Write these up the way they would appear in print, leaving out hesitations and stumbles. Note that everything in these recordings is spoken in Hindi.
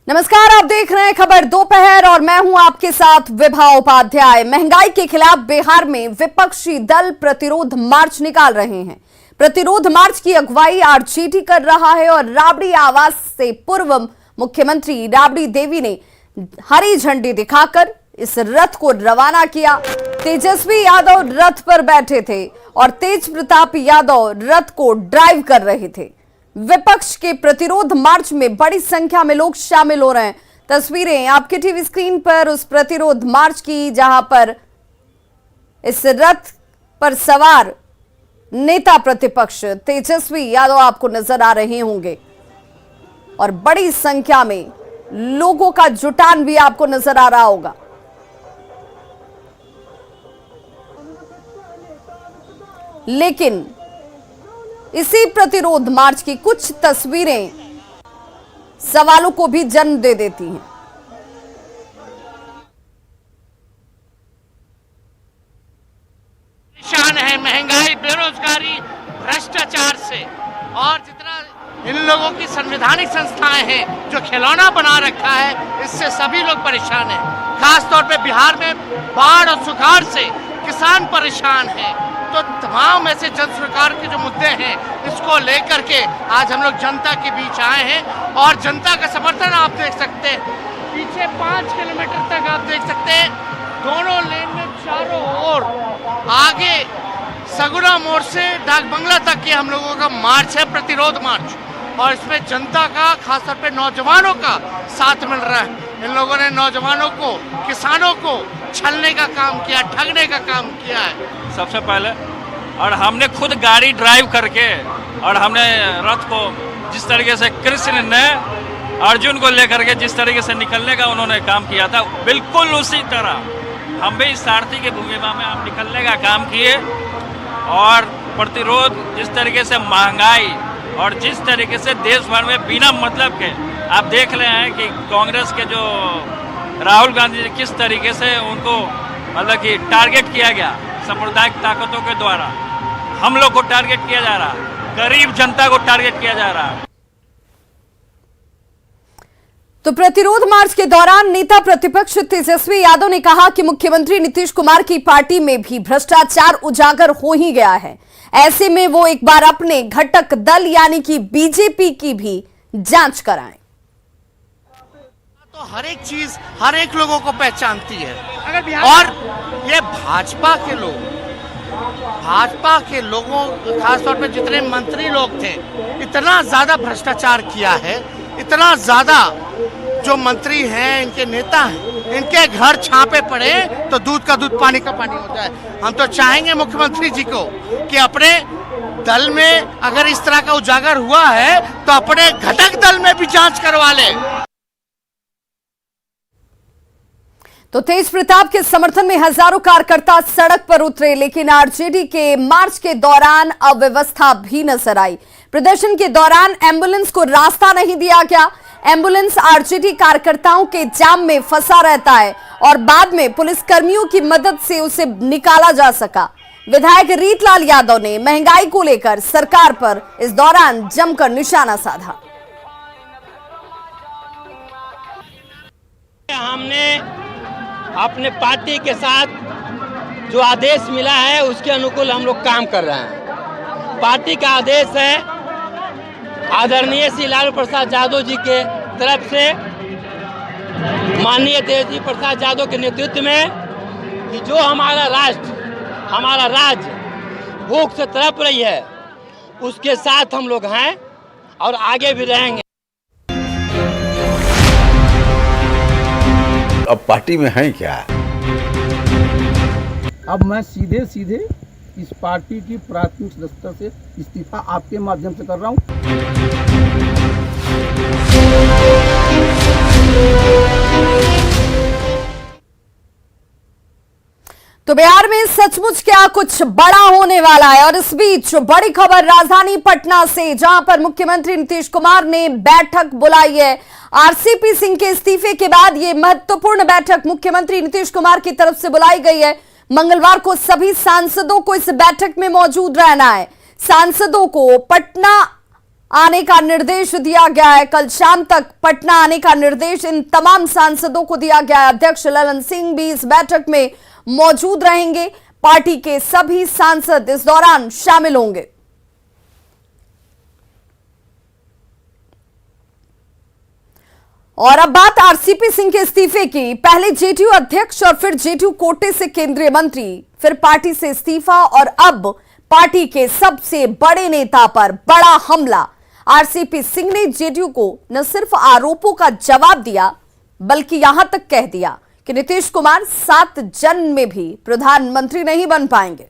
नमस्कार, आप देख रहे हैं खबर दोपहर और मैं हूं आपके साथ विभा उपाध्याय। महंगाई के खिलाफ बिहार में विपक्षी दल प्रतिरोध मार्च निकाल रहे हैं। प्रतिरोध मार्च की अगुवाई आरजेडी कर रहा है और राबड़ी आवास से पूर्व मुख्यमंत्री राबड़ी देवी ने हरी झंडी दिखाकर इस रथ को रवाना किया। तेजस्वी यादव रथ पर बैठे थे और तेज प्रताप यादव रथ को ड्राइव कर रहे थे। विपक्ष के प्रतिरोध मार्च में बड़ी संख्या में लोग शामिल हो रहे हैं। तस्वीरें आपके टीवी स्क्रीन पर उस प्रतिरोध मार्च की, जहां पर इस रथ पर सवार नेता प्रतिपक्ष तेजस्वी यादव आपको नजर आ रहे होंगे और बड़ी संख्या में लोगों का जुटान भी आपको नजर आ रहा होगा। लेकिन इसी प्रतिरोध मार्च की कुछ तस्वीरें सवालों को भी जन्म दे देती हैं। परेशान है महंगाई, बेरोजगारी, भ्रष्टाचार से, और जितना इन लोगों की संवैधानिक संस्थाएं हैं जो खिलौना बना रखा है, इससे सभी लोग परेशान हैं। खास तौर पे बिहार में बाढ़ और सुखाड़ से किसान परेशान हैं। तो तमाम ऐसे जन सरकार के जो मुद्दे हैं, इसको लेकर के आज हम लोग जनता के बीच आए हैं और जनता का समर्थन आप देख सकते हैं। पीछे 5 किलोमीटर तक आप देख सकते हैं, दोनों लेन में चारों ओर, आगे सगुना मोड़ से डाक बंगला तक के हम लोगों का मार्च है, प्रतिरोध मार्च। और इसमें जनता का, खासतौर पे नौजवानों का साथ मिल रहा है। इन लोगों ने नौजवानों को, किसानों को छलने का काम किया, ठगने का काम किया है सबसे पहले। और हमने खुद गाड़ी ड्राइव करके, और हमने रथ को जिस तरीके से कृष्ण ने अर्जुन को लेकर के जिस तरीके से निकलने का उन्होंने काम किया था, बिल्कुल उसी तरह हम भी सारथी की भूमिका में हम निकलने का काम किए। और प्रतिरोध जिस तरीके से महंगाई और जिस तरीके से देश भर में बिना मतलब के आप देख रहे हैं कि कांग्रेस के जो राहुल गांधी जी किस तरीके से उनको मतलब कि टारगेट किया गया सांप्रदायिक ताकतों के द्वारा, हम लोग को टारगेट किया जा रहा है, गरीब जनता को टारगेट किया जा रहा है। तो प्रतिरोध मार्च के दौरान नेता प्रतिपक्ष तेजस्वी यादव ने कहा कि मुख्यमंत्री नीतीश कुमार की पार्टी में भी भ्रष्टाचार उजागर हो ही गया है। ऐसे में वो एक बार अपने घटक दल यानी कि बीजेपी की भी जांच कराएं। तो हर एक चीज हर एक लोगों को पहचानती है। और ये भाजपा के लोगों, खासतौर पे जितने मंत्री लोग थे, इतना ज्यादा भ्रष्टाचार किया है, इतना ज्यादा जो मंत्री हैं, इनके नेता हैं, इनके घर छापे पड़े तो दूध का दूध पानी का पानी हो जाए। हम तो चाहेंगे मुख्यमंत्री जी को कि अपने दल में अगर इस तरह का उजागर हुआ है तो अपने घटक दल में भी जांच करवा ले। तो तेज प्रताप के समर्थन में हजारों कार्यकर्ता सड़क पर उतरे, लेकिन आरजेडी के मार्च के दौरान अव्यवस्था भी नजर आई। प्रदर्शन के दौरान एम्बुलेंस को रास्ता नहीं दिया गया। एम्बुलेंस आरजेडी कार्यकर्ताओं के जाम में फंसा रहता है और बाद में पुलिसकर्मियों की मदद से उसे निकाला जा सका। विधायक रीतलाल यादव ने महंगाई को लेकर सरकार पर इस दौरान जमकर निशाना साधा। हमने अपने पार्टी के साथ जो आदेश मिला है उसके अनुकूल हम लोग काम कर रहे हैं। पार्टी का आदेश है आदरणीय श्री लालू प्रसाद यादव जी के तरफ से, माननीय तेजस्वी प्रसाद यादव के नेतृत्व में, कि जो हमारा राष्ट्र, हमारा राज्य भूख से तड़प रही है, उसके साथ हम लोग हैं और आगे भी रहेंगे। अब पार्टी में हैं क्या? अब मैं सीधे सीधे इस पार्टी की प्राथमिक सदस्यता से इस्तीफा आपके माध्यम से कर रहा हूं। तो बिहार में सचमुच क्या कुछ बड़ा होने वाला है। और इस बीच बड़ी खबर राजधानी पटना से, जहां पर मुख्यमंत्री नीतीश कुमार ने बैठक बुलाई है। आरसीपी सिंह के इस्तीफे के बाद यह महत्वपूर्ण बैठक मुख्यमंत्री नीतीश कुमार की तरफ से बुलाई गई है। मंगलवार को सभी सांसदों को इस बैठक में मौजूद रहना है। सांसदों को पटना आने का निर्देश दिया गया है। कल शाम तक पटना आने का निर्देश इन तमाम सांसदों को दिया गया है। अध्यक्ष ललन सिंह भी इस बैठक में मौजूद रहेंगे। पार्टी के सभी सांसद इस दौरान शामिल होंगे। और अब बात आरसीपी सिंह के इस्तीफे की। पहले जेडीयू अध्यक्ष और फिर जेडीयू कोटे से केंद्रीय मंत्री, फिर पार्टी से इस्तीफा और अब पार्टी के सबसे बड़े नेता पर बड़ा हमला। आरसीपी सिंह ने जेडीयू को न सिर्फ आरोपों का जवाब दिया बल्कि यहां तक कह दिया कि नीतीश कुमार 7 जन्म में भी प्रधानमंत्री नहीं बन पाएंगे।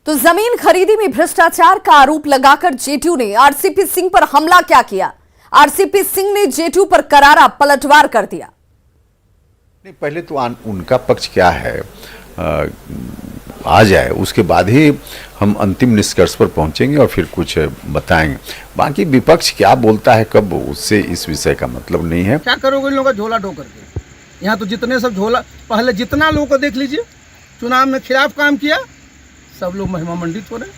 तो जमीन खरीदी में भ्रष्टाचार का आरोप लगाकर जेडीयू ने आरसीपी सिंह पर हमला क्या किया। आरसीपी सिंह ने जेडीयू पर करारा पलटवार कर दिया। नहीं, पहले तो उनका पक्ष क्या है आ जाए, उसके बाद ही हम अंतिम निष्कर्ष पर पहुंचेंगे और फिर कुछ बताएंगे। बाकी विपक्ष क्या बोलता है कब, उससे इस विषय का मतलब नहीं है। क्या करोगे इन लोगों का झोला ढो करके? यहाँ तो जितने सब झोला, पहले जितना लोगों को देख लीजिए चुनाव में खिलाफ काम किया, सब लोग महिमा मंडित हो रहे।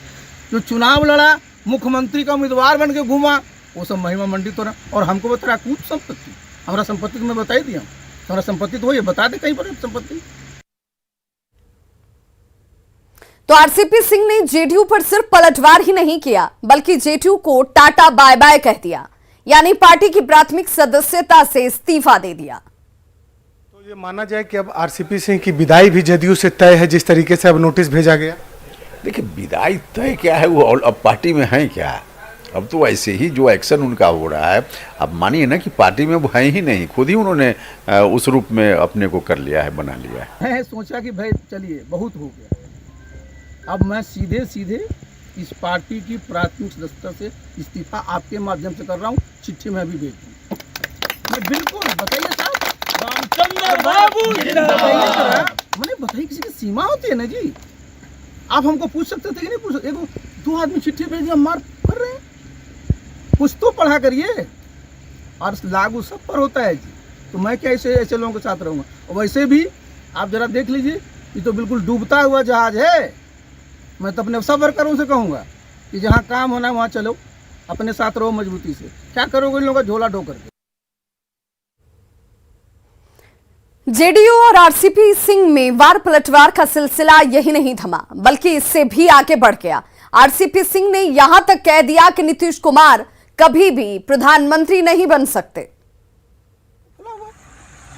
जो चुनाव लड़ा, मुख्यमंत्री का उम्मीदवार बन के घूमा, वो सब महिमा मंडित हो रहा। और हमको बता रहा कूट संपत्ति, हमारा संपत्ति तो मैं बता ही दिया, हमारा संपत्ति तो ये बता दे कहीं पर संपत्ति। तो आरसीपी सिंह ने जेडीयू पर सिर्फ पलटवार ही नहीं किया बल्कि जेडीयू को टाटा बाय बाय कह दिया, यानी पार्टी की प्राथमिक सदस्यता से इस्तीफा दे दिया। तो ये माना जाए कि अब आरसीपी सिंह की विदाई भी जेडीयू से तय है, जिस तरीके से अब नोटिस भेजा गया। देखिए, विदाई तय क्या है, वो अब पार्टी में है क्या? अब तो ऐसे ही जो एक्शन उनका हो रहा है, अब मानिए ना कि पार्टी में वो है ही नहीं, खुद ही उन्होंने उस रूप में अपने को कर लिया है, बना लिया है। मैं सोचा कि भाई चलिए बहुत हो गया, अब मैं सीधे सीधे इस पार्टी की प्राथमिक सदस्यता से इस्तीफा आपके माध्यम से कर रहा हूँ। चिट्ठी में अभी भेज दूँ मैं, बिल्कुल बताइए साहब। रामचंद्र बाबू मैंने बताइए, किसी की सीमा होती है ना जी। आप हमको पूछ सकते थे कि नहीं पूछ सकते? 2 आदमी चिट्ठी भेज दिया, मार कर रहे हैं। कुछ तो पढ़ा करिए, और लागू सब पर होता है जी। तो मैं क्या ऐसे लोगों के साथ रहूँगा? और वैसे भी आप जरा देख लीजिए, ये तो बिल्कुल डूबता हुआ जहाज है। मैं तो अपने सब वर्करों से कहूँगा कि जहाँ काम होना है वहाँ चलो, अपने साथ रहो मजबूती से। क्या करोगे इन लोगों का झोला ढो करके? जेडीयू और आरसीपी सिंह में वार पलटवार का सिलसिला यही नहीं थमा बल्कि इससे भी आगे बढ़ गया। आरसीपी सिंह ने यहां तक कह दिया कि नीतीश कुमार कभी भी प्रधानमंत्री नहीं बन सकते।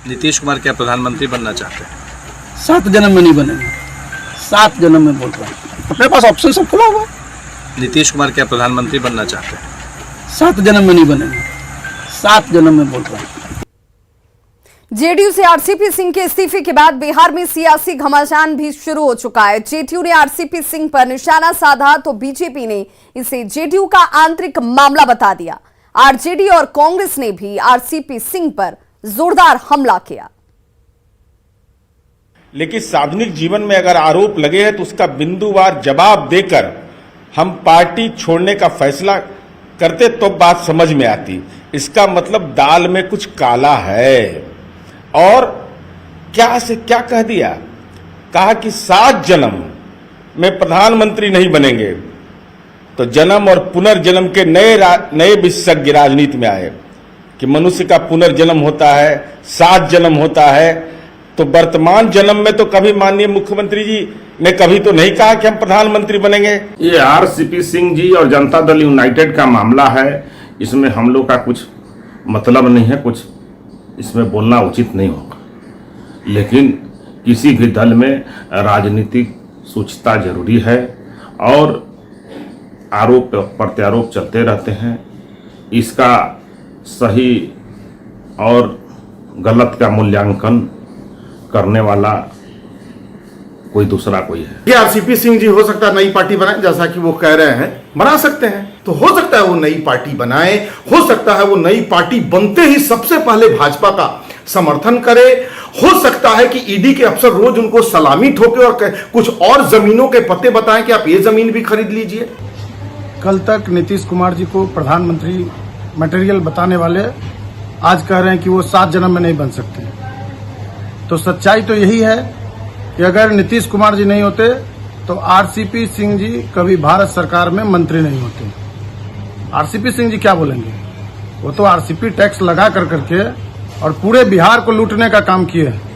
नीतीश कुमार क्या प्रधानमंत्री बनना चाहते हैं? 7 जन्म में नहीं बनेंगे, 7 जन्म में बोल रहा हूँ। अपने पास ऑप्शन सब खुला हुआ। नीतीश कुमार क्या प्रधानमंत्री बनना चाहते हैं? 7 जन्म में नहीं बनेंगे, 7 जन्म में बोल रहा हूँ। जेडीयू से आरसीपी सिंह के इस्तीफे के बाद बिहार में सियासी घमासान भी शुरू हो चुका है। जेडीयू ने आरसीपी सिंह पर निशाना साधा तो बीजेपी ने इसे जेडीयू का आंतरिक मामला बता दिया। आरजेडी और कांग्रेस ने भी आरसीपी सिंह पर जोरदार हमला किया। लेकिन सार्वजनिक जीवन में अगर आरोप लगे हैं तो उसका बिंदुवार जवाब देकर हम पार्टी छोड़ने का फैसला करते तो बात समझ में आती। इसका मतलब दाल में कुछ काला है। और क्या से क्या कह दिया, कहा कि 7 जन्म में प्रधानमंत्री नहीं बनेंगे। तो जन्म और पुनर्जन्म के नए विशेषज्ञ राजनीति में आए कि मनुष्य का पुनर्जन्म होता है, 7 जन्म होता है। तो वर्तमान जन्म में तो कभी माननीय मुख्यमंत्री जी ने कभी तो नहीं कहा कि हम प्रधानमंत्री बनेंगे। ये आरसीपी सिंह जी और जनता दल यूनाइटेड का मामला है, इसमें हम लोग का कुछ मतलब नहीं है, कुछ इसमें बोलना उचित नहीं होगा। लेकिन किसी भी दल में राजनीतिक सूचिता जरूरी है और आरोप प्रत्यारोप चलते रहते हैं। इसका सही और गलत का मूल्यांकन करने वाला कोई दूसरा कोई है। ये आरसीपी सिंह जी हो सकता है नई पार्टी बनाए, जैसा कि वो कह रहे हैं, बना सकते हैं। तो हो सकता है वो नई पार्टी बनाए, हो सकता है वो नई पार्टी बनते ही सबसे पहले भाजपा का समर्थन करे। हो सकता है कि ईडी के अफसर रोज उनको सलामी ठोके और कुछ और जमीनों के पते बताएं कि आप ये जमीन भी खरीद लीजिए। कल तक नीतीश कुमार जी को प्रधानमंत्री मटेरियल बताने वाले आज कह रहे हैं कि वो 7 जन्म में नहीं बन सकते। तो सच्चाई तो यही है कि अगर नीतीश कुमार जी नहीं होते तो आरसीपी सिंह जी कभी भारत सरकार में मंत्री नहीं होते। आरसीपी सिंह जी क्या बोलेंगे? वो तो आरसीपी टैक्स लगा करके और पूरे बिहार को लूटने का काम किए हैं।